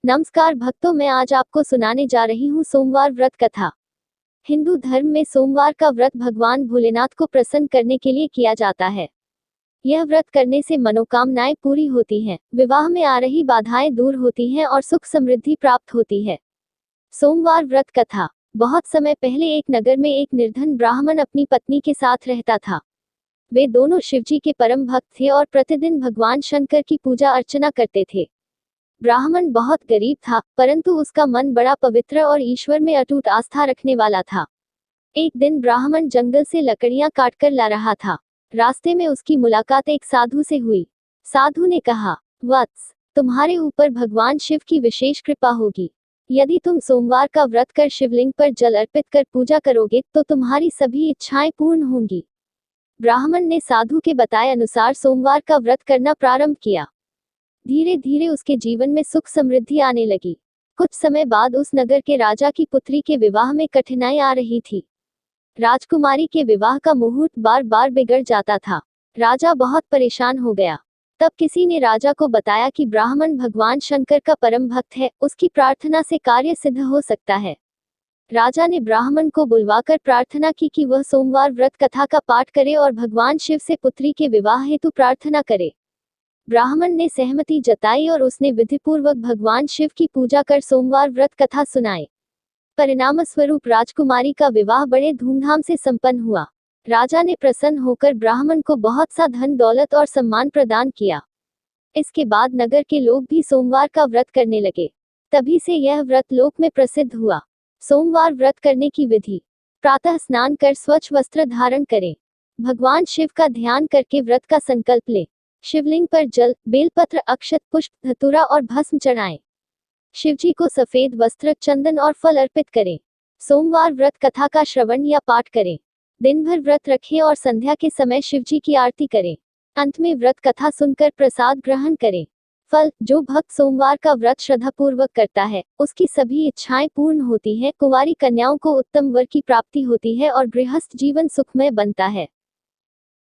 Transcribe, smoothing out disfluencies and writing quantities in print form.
नमस्कार भक्तों, मैं आज आपको सुनाने जा रही हूँ सोमवार व्रत कथा। हिंदू धर्म में सोमवार का व्रत भगवान भोलेनाथ को प्रसन्न करने के लिए किया जाता है। यह व्रत करने से मनोकामनाएं पूरी होती हैं, विवाह में आ रही बाधाएं दूर होती हैं और सुख समृद्धि प्राप्त होती है। सोमवार व्रत कथा। बहुत समय पहले एक नगर में एक निर्धन ब्राह्मण अपनी पत्नी के साथ रहता था। वे दोनों शिवजी के परम भक्त थे और प्रतिदिन भगवान शंकर की पूजा अर्चना करते थे। ब्राह्मण बहुत गरीब था, परंतु उसका मन बड़ा पवित्र और ईश्वर में अटूट आस्था रखने वाला था। एक दिन ब्राह्मण जंगल से लकड़ियां काटकर ला रहा था। रास्ते में उसकी मुलाकात एक साधु से हुई। साधु ने कहा, वत्स, तुम्हारे ऊपर भगवान शिव की विशेष कृपा होगी। यदि तुम सोमवार का व्रत कर शिवलिंग पर जल अर्पित कर पूजा करोगे तो तुम्हारी सभी इच्छाएं पूर्ण होंगी। ब्राह्मण ने साधु के बताए अनुसार सोमवार का व्रत करना प्रारंभ किया। धीरे धीरे उसके जीवन में सुख समृद्धि आने लगी। कुछ समय बाद उस नगर के राजा की पुत्री के विवाह में कठिनाई आ रही थी। राजकुमारी के विवाह का मुहूर्त बार बार बिगड़ जाता था। राजा बहुत परेशान हो गया। तब किसी ने राजा को बताया कि ब्राह्मण भगवान शंकर का परम भक्त है, उसकी प्रार्थना से कार्य सिद्ध हो सकता है। राजा ने ब्राह्मण को बुलवाकर प्रार्थना की कि वह सोमवार व्रत कथा का पाठ करे और भगवान शिव से पुत्री के विवाह हेतु प्रार्थना करे। ब्राह्मण ने सहमति जताई और उसने विधिपूर्वक भगवान शिव की पूजा कर सोमवार व्रत कथा सुनाई। परिणामस्वरूप राजकुमारी का विवाह बड़े धूमधाम से संपन्न हुआ। राजा ने प्रसन्न होकर ब्राह्मण को बहुत सा धन दौलत और सम्मान प्रदान किया। इसके बाद नगर के लोग भी सोमवार का व्रत करने लगे। तभी से यह व्रत लोक में प्रसिद्ध हुआ। सोमवार व्रत करने की विधि। प्रातः स्नान कर स्वच्छ वस्त्र धारण करें। भगवान शिव का ध्यान करके व्रत का संकल्प लें। शिवलिंग पर जल, बेलपत्र, अक्षत, पुष्प, धतूरा और भस्म चढ़ाएं। शिवजी को सफेद वस्त्र, चंदन और फल अर्पित करें। सोमवार व्रत कथा का श्रवण या पाठ करें। दिन भर व्रत रखें और संध्या के समय शिवजी की आरती करें। अंत में व्रत कथा सुनकर प्रसाद ग्रहण करें। फल, जो भक्त सोमवार का व्रत श्रद्धापूर्वक करता है, उसकी सभी इच्छाएं पूर्ण होती हैं। कुंवारी कन्याओं को उत्तम वर की प्राप्ति होती है और गृहस्थ जीवन सुखमय बनता है।